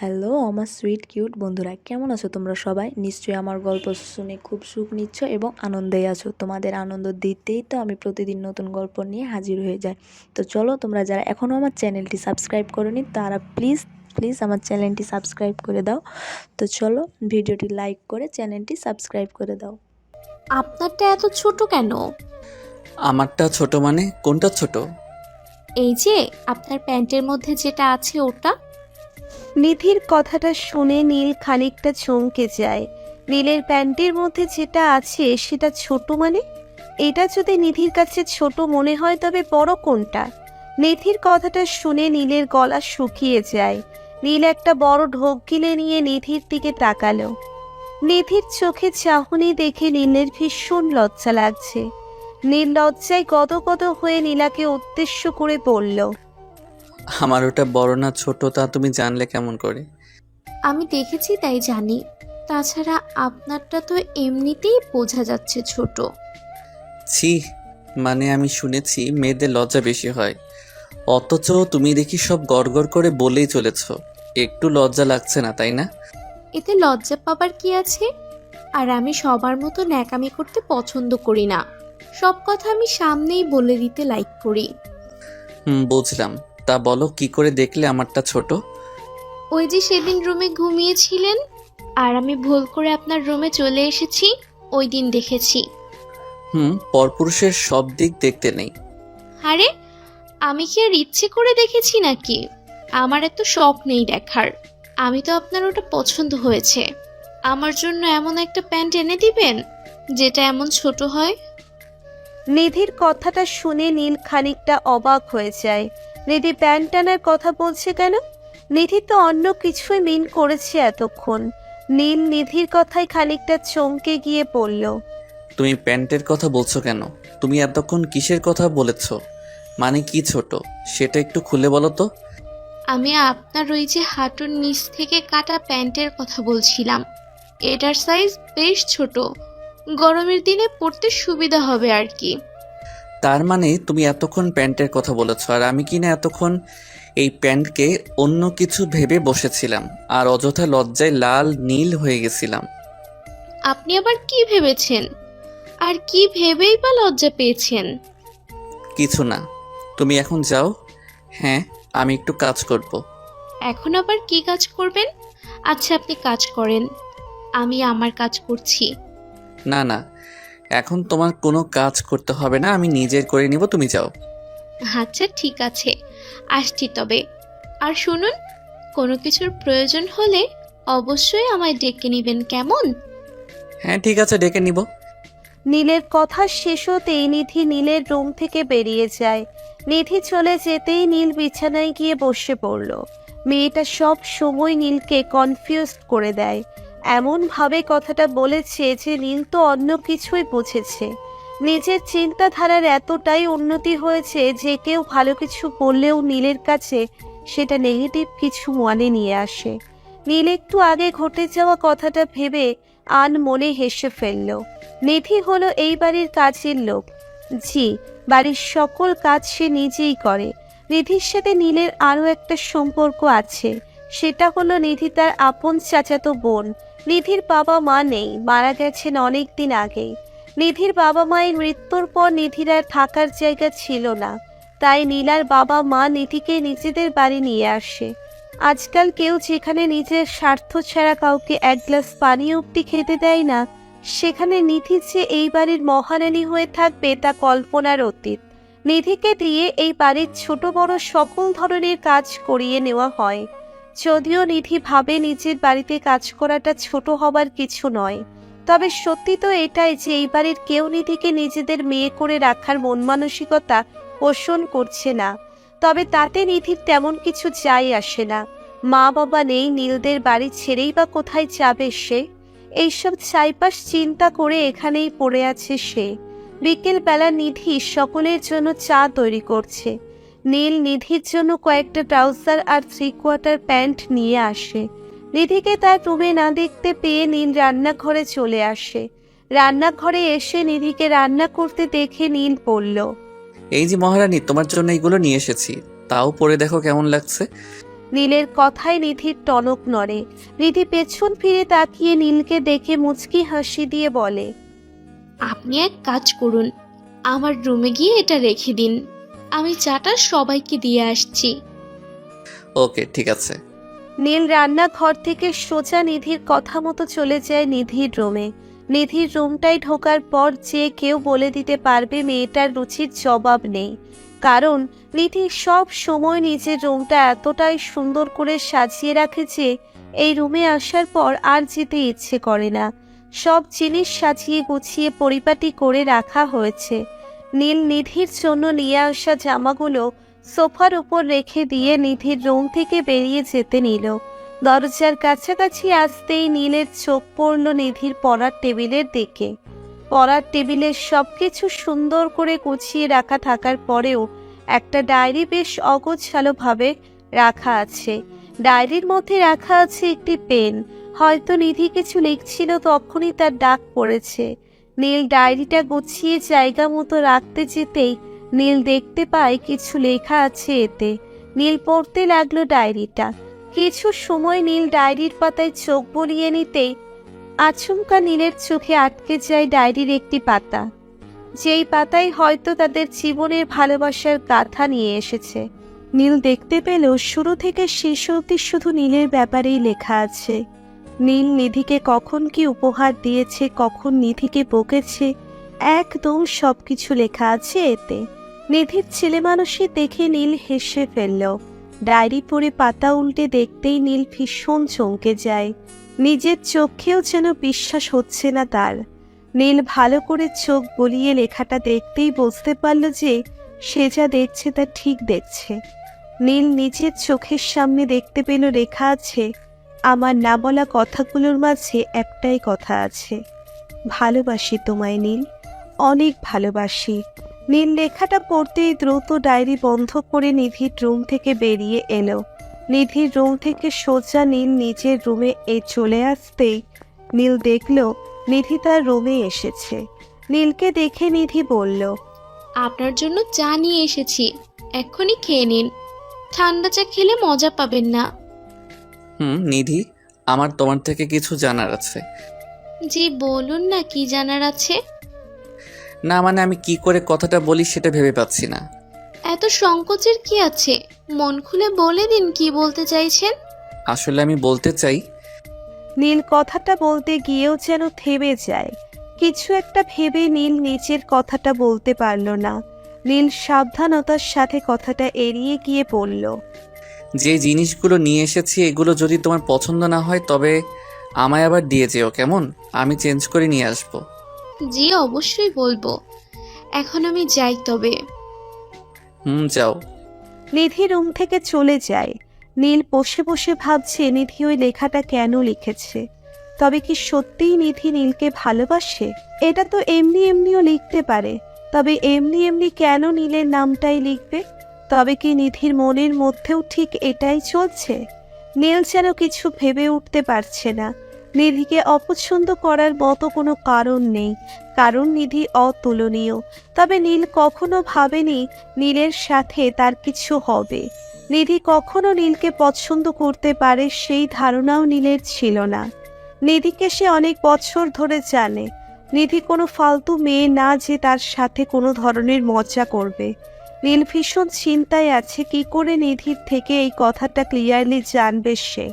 Hello আমার sweet cute বন্ধুরা, কেমন আছো তোমরা সবাই? নিশ্চয়ই আমার গল্প শুনে খুব সুখ নিচ্ছ এবং আনন্দেই আছো। তোমাদের আনন্দ দিতেই তো আমি প্রতিদিন নতুন গল্প নিয়ে হাজির হয়ে যাই। তো চলো, তোমরা যারা এখনও আমার চ্যানেলটি সাবস্ক্রাইব করোনি তারা প্লিজ প্লিজ আমার চ্যানেলটি সাবস্ক্রাইব করে দাও। তো চলো, ভিডিওটি লাইক করে চ্যানেলটি সাবস্ক্রাইব করে দাও। আপনারটা এত ছোট কেন? আমারটা ছোট মানে কোনটা ছোট? এই যে আপনার প্যান্টের মধ্যে যেটা আছে ওটা। নিধির কথাটা শুনে নীল খানিকটা চমকে যায়। নীলের প্যান্টের মধ্যে যেটা আছে সেটা ছোট মানে? এটা যদি নিধির কাছে ছোট মনে হয় তবে বড় কোনটা? নিধির কথাটা শুনে নীলের গলা শুকিয়ে যায়। নীল একটা বড় ঢোক গিলে নিয়ে নিধির দিকে তাকালো। নিধির চোখে চাহনি দেখে নীলের ভীষণ লজ্জা লাগছে। নীল লজ্জায় গদগদ হয়ে নীলাকে উদ্দেশ্য করে বলল, আমার ওটা বড় না ছোট তা তুমি জানলে কেমন করে? আমি দেখেছি তাই জানি। তাছাড়া আপনারটা তো এমনিতেই বোঝা যাচ্ছে ছোট। ছি, মানে আমি শুনেছি মেয়েদের লজ্জা বেশি হয়, অথচ তুমি দেখি সব গড়গড় করে বলেই চলেছ। একটু লজ্জা লাগছে না, তাই না? এতে লজ্জা পাবার কি আছে? আর আমি সবার মতো ন্যাকামি করতে পছন্দ করি না। সব কথা আমি সামনেই বলে দিতে লাইক করি। বুঝলাম। তা বলো, কি করে দেখলে আমারটা ছোট? ওই যে সেদিন রুমে ঘুমিয়েছিলেন আর আমি ভুল করে আপনার রুমে চলে এসেছি, ওই দিন দেখেছি। পরপুরুষের সব দিক দেখতে নেই। আরে, আমি কি আর ইচ্ছে করে দেখেছি নাকি? আমার এত শখ নেই দেখার। আমি তো আপনার ওটা পছন্দ হয়েছে। আমার জন্য এমন একটা প্যান্ট এনে দিবেন যেটা এমন ছোট হয়। নিধির কথাটা শুনে নীল খানিকটা অবাক হয়ে যায়। নিধি প্যান্ট টানার কথা বলছে কেন? নিধি তো অন্য কিছুই মিন করেছে এতক্ষণ। নীল নিধির কথায় খানিকটা চমকে গিয়ে বলল, তুমি প্যান্টের কথা বলছো কেন? তুমি এতক্ষণ কিসের কথা বলেছ? মানে কি ছোট সেটা একটু খুলে বলো তো। আমি আপনার ওই যে হাঁটুর নিচ থেকে কাটা প্যান্টের কথা বলছিলাম। এটার সাইজ বেশ ছোট, গরমের দিনে পরতে সুবিধা হবে আর কি। তার মানে তুমি এতক্ষণ প্যান্টের কথা বলেছো, আর আমি কিনা এতক্ষণ এই প্যান্টকে অন্য কিছু ভেবে বসেছিলাম, আর অযথা লজ্জায় লাল নীল হয়ে গেছিলাম। আপনি আবার কি ভেবেছেন? আর কি ভেবেই বা লজ্জা পেয়েছেন? কিছু না, তুমি এখন যাও। হ্যাঁ, আমি একটু কাজ করব। এখন আবার কি কাজ করবেন? আচ্ছা, আপনি কাজ করেন, আমি আমার কাজ করছি। না না, এখন তোমার কোনো কাজ করতে হবে না, আমি নিজের করে নিব, তুমি যাও। আচ্ছা ঠিক আছে, আসছি তবে। আর শুনুন, কোনো কিছুর প্রয়োজন হলে অবশ্যই আমায় ডেকে নেবেন, কেমন? হ্যাঁ ঠিক আছে, ডেকে নিব। নীলের কথা শেষ হতেই নিধি নীলের রুম থেকে বেরিয়ে যায়। নিধি চলে যেতেই নীল বিছানায় গিয়ে বসে পড়ল। মেয়েটা সব সময় নীলকে কনফিউজ করে দেয়। এমনভাবে কথাটা বলেছে যে নীল তো অন্য কিছুই বুঝেছে। নিজের চিন্তাধারার এতটাই উন্নতি হয়েছে যে কেউ ভালো কিছু বললেও নীলের কাছে সেটা নেগেটিভ কিছু মনে নিয়ে আসে। নীল একটু আগে ঘটে যাওয়া কথাটা ভেবে মনে হেসে ফেলল। নিধি হলো এই বাড়ির কাজের লোক। জি, বাড়ির সকল কাজ সে নিজেই করে। নিধির সাথে নীলের আরও একটা সম্পর্ক আছে, সেটা হলো নিধি তার আপন চাচাতো বোন। নিধির বাবা মা নেই, মারা গেছেন অনেক দিন আগেই। নিধির বাবা মায়ের মৃত্যুর পর নিধির আর থাকার জায়গা ছিল না, তাই নীলার বাবা মা নিধিকে নিজেদের বাড়ি নিয়ে আসে। আজকাল কেউ যেখানে নিজের স্বার্থ ছাড়া কাউকে এক গ্লাস পানি অব্দি খেতে দেয় না, সেখানে নিধি যে এই বাড়ির মহারানী হয়ে থাকবে তা কল্পনার অতীত। নিধিকে দিয়ে এই বাড়ির ছোট বড় সকল ধরনের কাজ করিয়ে নেওয়া হয়। যদিও নিধি ভাবে নিজের বাড়িতে কাজ করাটা ছোট হবার কিছু নয়, তবে সত্যি তো এটাই যে এই বাড়ির কেউ নিধিকে নিজেদের মেয়ে করে রাখার মন মানসিকতা পোষণ করছে না। তবে তাতে নিধির তেমন কিছু যায় আসে না। মা বাবা নেই, নীলদের বাড়ি ছেড়েই বা কোথায় যাবে সে? এইসব চাইপাশ চিন্তা করে এখানেই পড়ে আছে সে। বিকেলবেলা নিধি সকলের জন্য চা তৈরি করছে। নীল নিধির জন্য কয়েকটা ট্রাউজার আর 3/4 প্যান্ট নিয়ে আসে। নিধিকে তার রুমে না দেখতে পেয়ে নীল রান্নাঘরে চলে আসে। রান্নাঘরে এসে নিধিকে রান্না করতে দেখে নীল বলল, এই যে মহারানী, তোমার জন্য এইগুলো নিয়ে এসেছি, তাও পরে দেখো কেমন লাগছে। নীলের কথায় নিধির টনক নড়ে। নিধি পেছন ফিরে তাকিয়ে নীলকে দেখে মুচকি হাসি দিয়ে বলে, আপনি এক কাজ করুন, আমার রুমে গিয়ে এটা রেখে দিন, আমি চাটা সবাইকে দিয়ে আসছি। ওকে, ঠিক আছে। নীল রান্নাঘর থেকে সোজা নিধির কথা মতো চলে যায় নিধির রুমে। নিধির রুমটায় ঢোকার পর যে কেউ বলে দিতে পারবে মেয়েটার রুচির জবাব নেই, কারণ নিধি সব সময় নিজের রুমটা এতটাই সুন্দর করে সাজিয়ে রাখে যে এই রুমে আসার পর আর যেতে ইচ্ছে করে না। সব জিনিস সাজিয়ে গুছিয়ে পরিপাটি করে রাখা হয়েছে। নীল নিধির জন্য নিয়ে আসা জামাগুলো সোফার উপর রেখে দিয়ে নিধির রুম থেকে বেরিয়ে যেতে নিল। দরজার কাছাকাছি আসতেই নীলের চোখ পড়ল নিধির পড়ার টেবিলের দিকে। পড়ার টেবিলের সবকিছু সুন্দর করে গুছিয়ে রাখা থাকার পরেও একটা ডায়েরি বেশ অগোছালোভাবে রাখা আছে। ডায়েরির মধ্যে রাখা আছে একটি পেন। হয়তো নিধি কিছু লিখছিল, তখনই তার ডাক পড়েছে। নীল ডায়েরিটা গুছিয়ে জায়গা মতো রাখতে যেতেই নীল দেখতে পায় কিছু লেখা আছে এতে। নীল পড়তে লাগলো ডায়েরিটা। কিছু সময় নীল ডায়েরির পাতায় চোখ বুলিয়ে নিতেই আচমকা নীলের চোখে আটকে যায় ডায়েরির একটি পাতা, যেই পাতায় হয়তো তাদের জীবনের ভালোবাসার গাথা নিয়ে এসেছে। নীল দেখতে পেল শুরু থেকে শেষ অবধি শুধু নীলের ব্যাপারেই লেখা আছে। নীল নিধিকে কখন কি উপহার দিয়েছে, কখন নিধিকে বকেছে, একদম সবকিছু লেখা আছে এতে। নিধির ছেলে মানুষই দেখে নীল হেসে ফেলল। ডায়েরি পড়ে পাতা উল্টে দেখতেই নীল ভীষণ চমকে যায়। নিজের চোখেও যেন বিশ্বাস হচ্ছে না তার। নীল ভালো করে চোখ গলিয়ে লেখাটা দেখতেই বুঝতে পারল যে সে যা দেখছে তা ঠিক দেখছে। নীল নিজের চোখের সামনে দেখতে পেল লেখা আছে, আমার না বলা কথাগুলোর মাঝে একটাই কথা আছে, ভালোবাসি তোমায় নীল, অনেক ভালোবাসি। নীল লেখাটা পড়তেই দ্রুত ডায়েরি বন্ধ করে নিধির রুম থেকে বেরিয়ে এলো। নিধির রুম থেকে সোজা নীল নিজের রুমে চলে আসতেই নীল দেখল নিধি তার রুমে এসেছে। নীলকে দেখে নিধি বলল, আপনার জন্য চা নিয়ে এসেছি, এক্ষুনি খেয়ে নিন, ঠান্ডা চা খেলে মজা পাবেন না। নিধি, আমার তোমার থেকে কিছু জানার আছে। জি বলুন না, কি জানার আছে? না মানে আমি কি করে কথাটা বলি সেটা ভেবে পাচ্ছি না। এত সংকোচের কি আছে, মন খুলে বলে দিন কি বলতে চাইছেন। আসলে আমি বলতে চাই। নীল কথাটা বলতে গিয়েও যেন থেমে যায়। কিছু একটা ভেবে নীল নিচের কথাটা বলতে পারল না। নীল সাবধানতার সাথে কথাটা এড়িয়ে গিয়ে বলল, যে জিনিসগুলো নিয়ে এসেছি এগুলো যদি তোমার পছন্দ না হয় তবে আমায় আবার দিয়ে যেও, কেমন? আমি চেঞ্জ করে নিয়ে আসবো। জি অবশ্যই বলবো, এখন আমি যাই তবে। যাও। নিধি রুম থেকে চলে যায়। নীল বসে বসে ভাবছে নিধি ওই লেখাটা কেন লিখেছে। তবে কি সত্যিই নিধি নীলকে ভালোবাসে? এটা তো এমনি এমনিও লিখতে পারে, তবে এমনি এমনি কেন নীলের নামটাই লিখবে? তবে কি নিধির মনের মধ্যেও ঠিক এটাই চলছে? নীল যেন কিছু ভেবে উঠতে পারছে না। নিধিকে অপছন্দ করার মতো কোনো কারণ নেই, কারণ নিধি অতুলনীয়। তবে নীল কখনো ভাবেনি নীলের সাথে তার কিছু হবে। নিধি কখনো নীলকে পছন্দ করতে পারে সেই ধারণাও নীলের ছিল না। নিধিকে সে অনেক বছর ধরে জানে। নিধি কোনো ফালতু মেয়ে না যে তার সাথে কোনো ধরনের মজা করবে। নীল ভীষণ চিন্তায় আছে কি করে নিধির থেকে এই কথাটা ক্লিয়ারলি জানবে সে।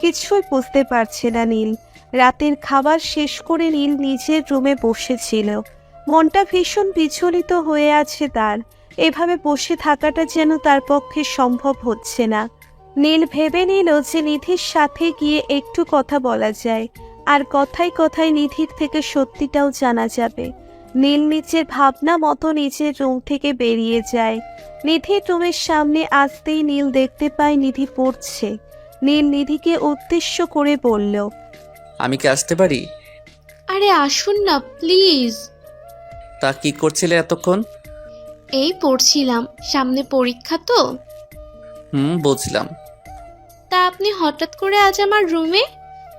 কিছুই বুঝতে পারছে না নীল। রাতের খাবার শেষ করে নীল নিজের রুমে বসেছিল। মনটা ভীষণ বিচলিত হয়ে আছে তার। এভাবে বসে থাকাটা যেন তার পক্ষে সম্ভব হচ্ছে না। নীল ভেবে নিল যে নিধির সাথে গিয়ে একটু কথা বলা যায়, আর কথায় কথায় নিধির থেকে সত্যিটাও জানা যাবে। নীল নিচের ভাবনা মতো নিচের রুম থেকে বেরিয়ে যায়। নিধির রুমের সামনে আসতেই নীল দেখতে পায় নিধি পড়ছে। নীল নিধিকে উদ্দেশ্য করে বলল, আমি কি আসতে পারি? আরে আসুন না প্লিজ। তা কি করছিলে এতক্ষণ? এই পড়ছিলাম, সামনে পরীক্ষা তো। বুঝলাম। তা আপনি হঠাৎ করে আজ আমার রুমে,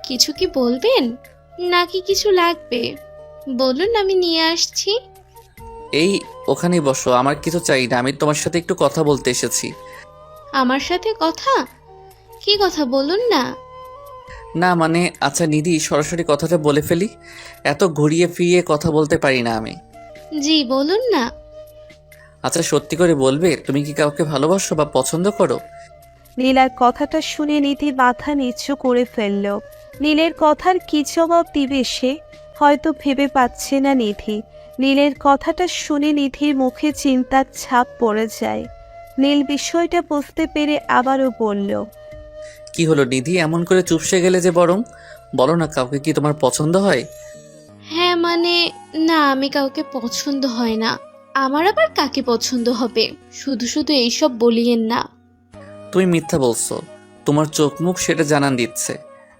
কিছু কি বলবেন নাকি কিছু লাগবে? বলুন, আমি নিয়ে আসছি। এই ওখানেই বসো, আমার কিছু চাই না, আমি তোমার সাথে একটু কথা বলতে এসেছি। আমার সাথে কথা? কি কথা বলুন না। না মানে আচ্ছা নিধি, সরাসরি কথাটা বলে ফেলি, এত ঘুরিয়ে ফিরিয়ে কথা বলতে পারি না আমি। জি বলুন না। আচ্ছা সত্যি করে বলবে, তুমি কি কাউকে ভালোবাসো বা পছন্দ করো? নীলার কথাটা শুনে নিধি মাথা নিচু করে ফেলল। নীলের কথার কি জবাব দিবে সে? হয়তো ভেবে পাচ্ছে না নিধি। নীলের কথাটা শুনে নিধির মুখে চিন্তার ছাপ পড়ে যায়। নীল বিষয়টা বুঝতে পেরে আবারও বলল, কি হলো নিধি, এমন করে চুপসে গেলে যে? বরং বলো না, কাউকে কি তোমার পছন্দ হয়? হ্যাঁ মানে, না আমি কাউকে পছন্দ হয় না। আমার আবার কাকে পছন্দ হবে? শুধু শুধু এইসব বলিয়েন না। তুমি মিথ্যা বলছো, তোমার চোখ মুখ সেটা জানান দিচ্ছে।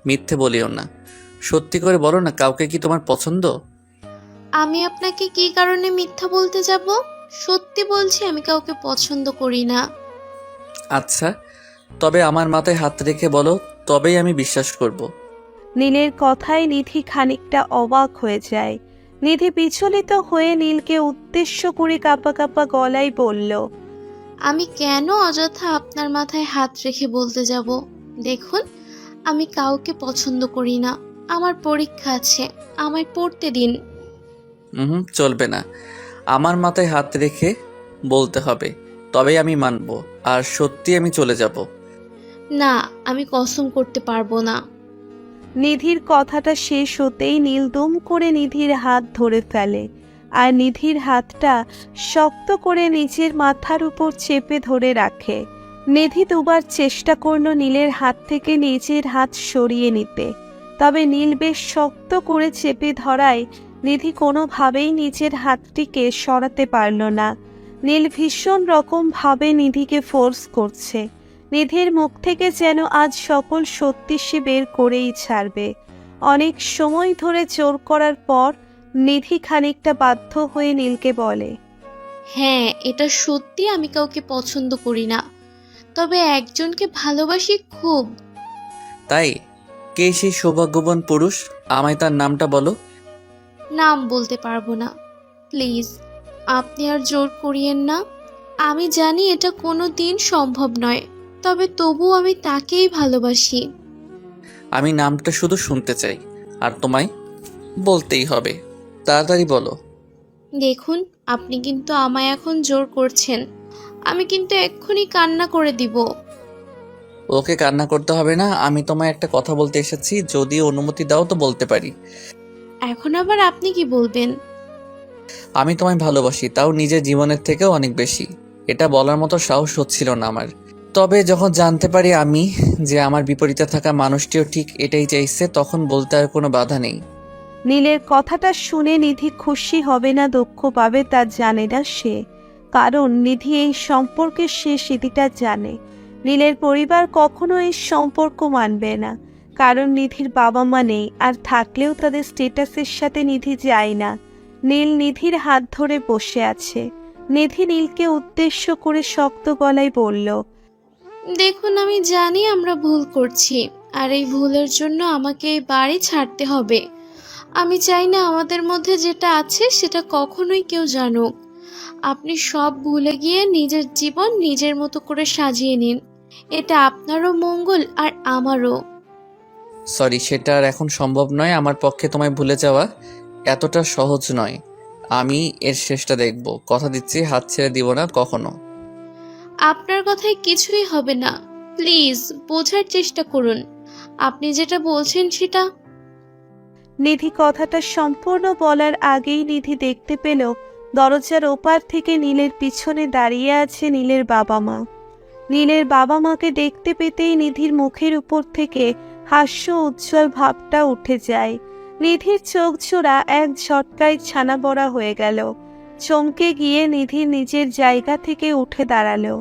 মিথ্যে বলিও না, সত্যি করে বলো না, কাউকে কি তোমার পছন্দ? আমি আপনাকে কি কারণে মিথ্যা বলতে যাব? সত্যি বলছি, আমি কাউকে পছন্দ করি না। আচ্ছা, তবে আমার মাথায় হাত রেখে বলো, তবেই আমি বিশ্বাস করব। নীলের কথায় নিধি খানিকটা অবাক হয়ে যায়। নিধি বিচলিত হয়ে নীলকে উদ্দেশ্য করে কাঁপা কাঁপা গলায় বলল, আমি কেন অযথা আপনার মাথায় হাত রেখে বলতে যাব? দেখুন, আমি কাউকে পছন্দ করি না। আমার পরীক্ষা আছে, আমায় পড়তে দিন। চলবে না, আমার মাথায় হাত রেখে বলতে হবে, তবেই আমি মানব। আর সত্যি আমি চলে যাব। না, আমি কসম করতে পারবো না। নিধির কথাটা শেষ হতেই নীল দুম করে নিধির হাত ধরে ফেলে আর নিধির হাতটা শক্ত করে নিচের মাথার উপর চেপে ধরে রাখে। নিধি দুবার চেষ্টা করল নীলের হাত থেকে নিজের হাত সরিয়ে নিতে, তবে নীল বেশ শক্ত করে চেপে ধরায় নিধি কোনোভাবেই নিজের হাতটিকে সরাতে পারল না। নীল ভীষণ রকম ভাবে নিধিকে ফোর্স করছে। নিধির মুখ থেকে যেন আজ সকল সত্যি সে বের করেই ছাড়বে। অনেক সময় ধরে জোর করার পর নিধি খানিকটা বাধ্য হয়ে নীলকে বলে, হ্যাঁ, এটা সত্যি, আমি কাউকে পছন্দ করি না, তবে একজনকে ভালোবাসি খুব। তাই? কে সেই সৌভাগ্যবান পুরুষ? আমায় তার নামটা বলো। নাম বলতে পারবো না, প্লিজ। আপনি আর জোর করিয়েন না। আমি জানি এটা কোনো দিন সম্ভব নয়, তবে তবু আমি তাকেই ভালোবাসি। আমি নামটা শুধু শুনতে চাই, আর তোমায় বলতেই হবে। তাড়াতাড়ি বলো। দেখুন, আপনি কিন্তু আমায় এখন জোর করছেন। আমি কিন্তু এক্ষুনি কান্না করে দিব। ওকে, কান্না করতে হবে না, আমি তোমায় একটা কথা বলতে এসেছি, যদি অনুমতি দাও তো বলতে পারি। এখন আবার আপনি কি বলবেন? আমি তোমায় ভালোবাসি, তাও নিজের জীবনের থেকেও অনেক বেশি। এটা বলার মতো সাহস হচ্ছিল না আমার। তবে যখন জানতে পারি আমি যে আমার বিপরীতে থাকা মানুষটিও ঠিক এটাই চাইছে, তখন বলতে আর কোনো বাধা নেই। নীলের কথাটা শুনে নিধি খুশি হবে না দুঃখ পাবে তা জানে না সে, কারণ নিধি এই সম্পর্কের শেষ ইতিটা জানে। নীলের পরিবার কখনো এই সম্পর্ক মানবে না, কারণ নিধির বাবা মা নেই, আর থাকলেও তাদের স্ট্যাটাসের সাথে নিধি যায় না। নীল নিধির হাত ধরে বসে আছে। নিধি নীলকে উদ্দেশ্য করে শক্ত গলায় বলল, দেখুন, আমি জানি আমরা ভুল করছি, আর এই ভুলের জন্য আমাকে এই বাড়ি ছাড়তে হবে। আমি চাই না আমাদের মধ্যে যেটা আছে সেটা কখনোই কেউ জানুক। আপনি সব ভুলে গিয়ে নিজের জীবন নিজের মতো করে সাজিয়ে নিন। এটা আপনারও মঙ্গল আর আমারও। সরি, সেটা আর এখন সম্ভব নয়। আমার পক্ষে তোমায় ভুলে যাওয়া এতটা সহজ নয়। আমি এর শেষটা দেখব, কথা দিচ্ছি, হাত ছেড়ে দিব না কখনো। আপনার কথায় কিছুই হবে না। প্লিজ বোঝার চেষ্টা করুন। আপনি যেটা বলছেন সেটা। নিধি কথাটা সম্পূর্ণ বলার আগেই নিধি দেখতে পেল দরজার ওপার থেকে নীলের পিছনে দাঁড়িয়ে আছে নীলের বাবা মা। নীলের বাবা মাকে দেখতে পেতেই নিধির মুখের উপর থেকে হাস্য উজ্জ্বল ভাবটা উঠে যায়। নিধির চোখ জোড়া এক ঝটকায় ছানা বড়া হয়ে গেল। চমকে গিয়ে নিধি নিজের জায়গা থেকে উঠে দাঁড়ালো।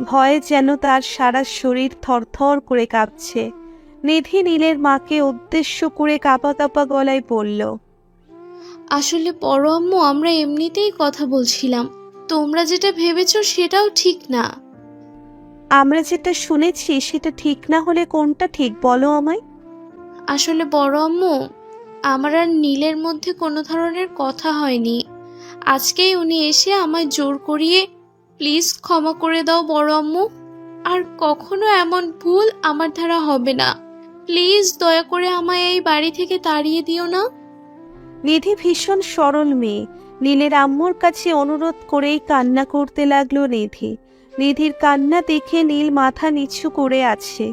ভয়ে যেন তার সারা শরীর থরথর করে কাঁপছে। নিধি নীলের মাকে উদ্দেশ্য করে কাঁপা কাঁপা গলায় বলল, আসলে বড় আম্মু, আমরা এমনিতেই কথা বলছিলাম। তোমরা যেটা ভেবেছো সেটাও ঠিক না। আমরা যেটা শুনেছি সেটা ঠিক না হলে কোনটা ঠিক বলো আমায়? আসলে বড় আম্মু, আমার আর নীলের মধ্যে কোনো ধরনের কথা হয়নি। আজকেই উনি এসে আমায় জোর করিয়ে, প্লিজ ক্ষমা করে দাও বড় আম্মু। আর কখনো এমন ভুল আমার দ্বারা হবে না। প্লিজ দয়া করে আমায় এই বাড়ি থেকে তাড়িয়ে দিও না। নিধি ভীষণ সরল মেয়ে। নীলের আম্মুর কাছে অনুরোধ করেই কান্না করতে লাগলো নিধি। নিধির কান্না দেখে নীল মাথা নিচু করে আছে।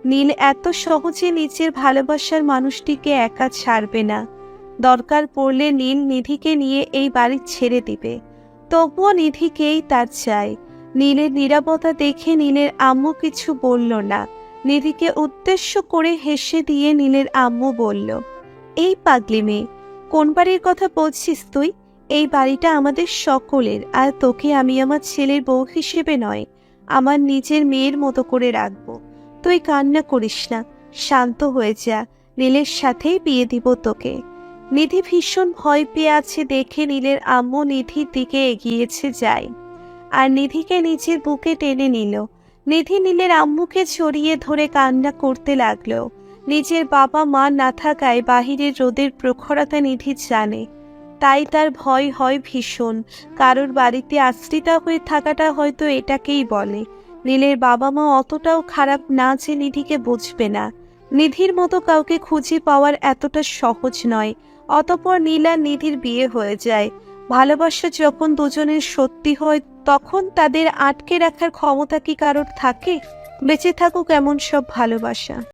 নীল এত সহজে নিজের ভালোবাসার মানুষটিকে একা ছাড়বে না। দরকার পড়লে নীল নিধিকে নিয়ে এই বাড়ি ছেড়ে দিবে। তবুও নিধিকেই তার চাই। নীলের নীরবতা দেখে নীলের আম্মু কিছু বলল না। নিধিকে উদ্দেশ্য করে হেসে দিয়ে নীলের আম্মু বলল, এই পাগলি মেয়ে, কোন বাড়ির কথা বলছিস তুই? এই বাড়িটা আমাদের সকলের, আর তোকে আমি আমার ছেলের বউ হিসেবে নয়, আমার নিজের মেয়ের মতো করে রাখবো। তুই কান্না করিস না, শান্ত হয়ে যা, নীলের সাথেই বিয়ে দিব তোকে। নিধি ভীষণ ভয় পেয়ে আছে দেখে নীলের আম্মু নিধির দিকে এগিয়েছে যায়, আর নিধিকে নিজের বুকে টেনে নিল। নিধি নীলের আম্মুকে জড়িয়ে ধরে কান্না করতে লাগলো। নিজের বাবা মা না থাকায় বাহিরের রোদের প্রখরতা নিধি জানে, তাই তার ভয় হয় ভীষণ। কারোর বাড়িতে আশ্রিতা হয়ে থাকাটা হয়তো এটাকেই বলে। নীলের বাবা মা অতটাও খারাপ না যে নিধিকে বুঝবে না। নিধির মতো কাউকে খুঁজে পাওয়ার এতটা সহজ নয়। অতঃপর নীল আর নিধির বিয়ে হয়ে যায়। ভালোবাসা যখন দুজনের সত্যি হয়, তখন তাদের আটকে রাখার ক্ষমতা কি কারোর থাকে? বেঁচে থাকুক এমন সব ভালোবাসা।